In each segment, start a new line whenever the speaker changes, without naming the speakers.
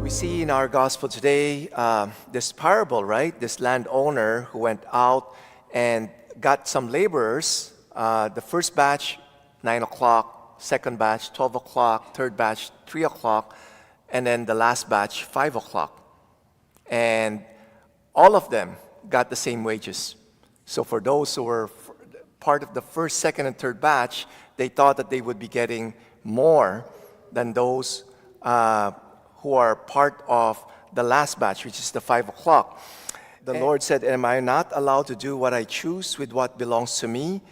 We see in our gospel today this parable, right? This landowner who went out and got some laborers. The first batch, 9 o'clock. Second batch, 12 o'clock. Third batch, 3 o'clock. And then the last batch, 5 o'clock. And all of them got the same wages. So for those who were part of the first, second, and third batch, they thought that they would be getting more than those who are part of the last batch, which is the 5 o'clock. The Lord said, "Am I not allowed to do what I choose with what belongs to me?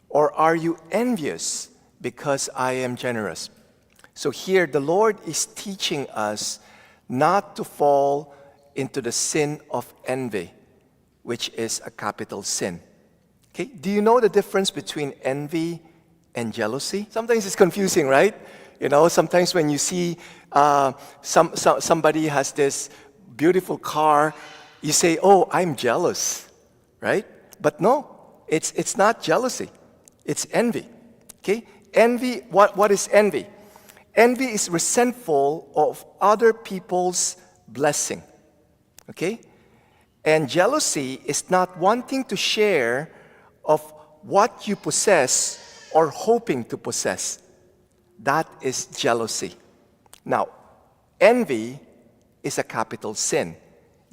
Or are you envious because I am generous?" So here, the Lord is teaching us not to fall into the sin of envy, which is a capital sin. Okay? Do you know the difference between envy and jealousy? Sometimes it's confusing, right? You know, sometimes when you see somebody has this beautiful car, you say, "Oh, I'm jealous," right? But no, it's not jealousy. It's envy. Okay? Envy, what is envy? Envy is resentful of other people's blessing. Okay? And jealousy is not wanting to share of what you possess or hoping to possess. That is jealousy. Now, envy is a capital sin.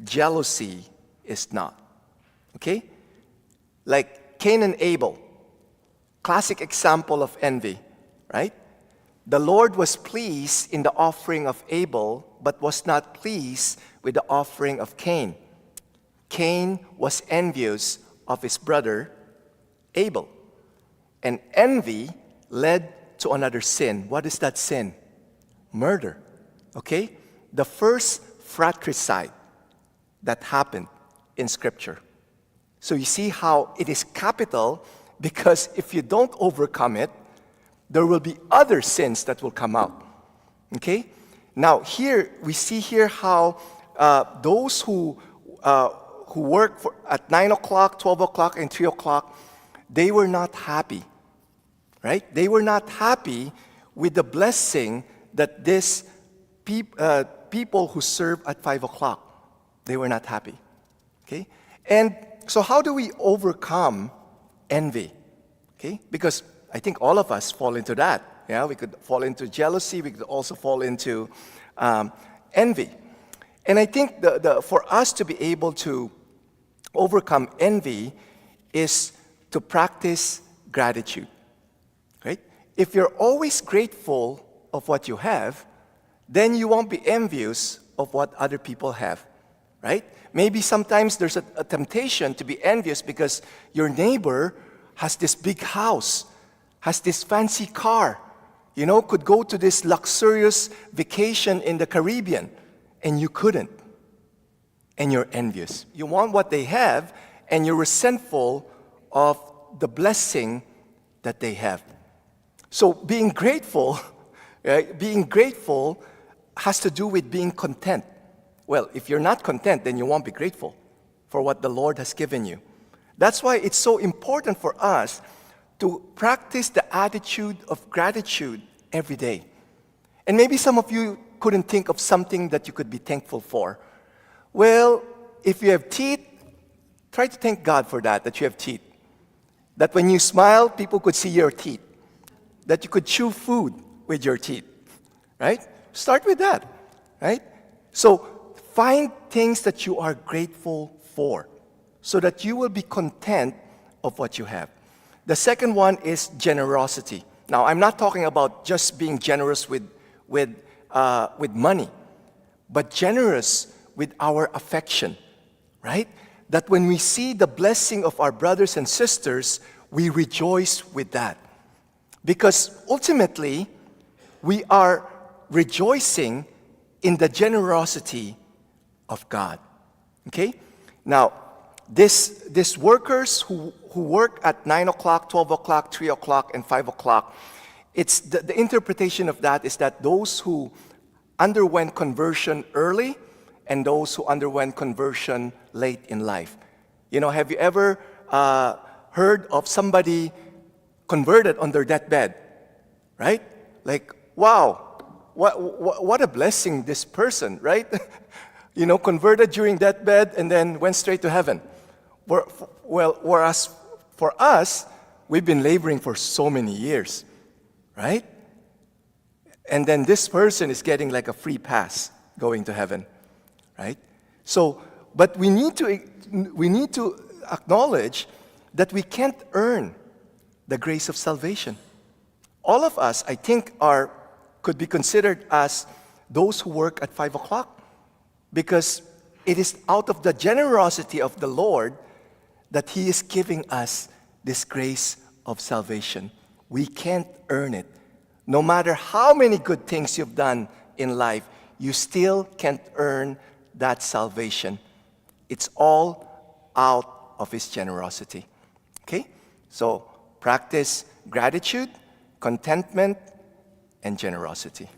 Jealousy is not. Okay? Like Cain and Abel. Classic example of envy, right? The Lord was pleased in the offering of Abel, but was not pleased with the offering of Cain. Cain was envious of his brother Abel. And envy led to another sin. What is that sin? Murder. Okay? The first fratricide that happened in Scripture. So you see how it is capital, because if you don't overcome it, there will be other sins that will come out. Okay? Now here, we see here how those who work at 9 o'clock, 12 o'clock, and 3 o'clock, they were not happy. Right? They were not happy with the blessing that these people who serve at 5 o'clock, they were not happy. Okay? And so how do we overcome envy? Okay? Because I think all of us fall into that. Yeah? We could fall into jealousy. We could also fall into envy. And I think for us to be able to overcome envy is to practice gratitude. Right? If you're always grateful of what you have, then you won't be envious of what other people have. Right? Maybe sometimes there's a temptation to be envious because your neighbor has this big house, has this fancy car, could go to this luxurious vacation in the Caribbean, and you couldn't. And you're envious. You want what they have, and you're resentful of the blessing that they have. So being grateful, right, has to do with being content. Well, if you're not content, then you won't be grateful for what the Lord has given you. That's why it's so important for us to practice the attitude of gratitude every day. And maybe some of you couldn't think of something that you could be thankful for. Well, if you have teeth, try to thank God for that you have teeth. That when you smile, people could see your teeth. That you could chew food with your teeth. Right? Start with that. Right? So find things that you are grateful for, so that you will be content of what you have. The second one is generosity. Now, I'm not talking about just being generous with money, but generous with our affection, right? That when we see the blessing of our brothers and sisters, we rejoice with that. Because ultimately, we are rejoicing in the generosity of God. Okay? Now, these workers who work at 9 o'clock, 12 o'clock, 3 o'clock, and 5 o'clock, it's the interpretation of that is that those who underwent conversion early and those who underwent conversion late in life. Have you ever heard of somebody converted on their deathbed? Right? Like, wow, what a blessing this person, right? Converted during that bed and then went straight to heaven. Whereas for us, we've been laboring for so many years, right? And then this person is getting like a free pass going to heaven, right? So, but we need to acknowledge that we can't earn the grace of salvation. All of us, I think, could be considered as those who work at 5 o'clock, because it is out of the generosity of the Lord that He is giving us this grace of salvation. We can't earn it. No matter how many good things you've done in life, you still can't earn that salvation. It's all out of His generosity. Okay? So practice gratitude, contentment, and generosity.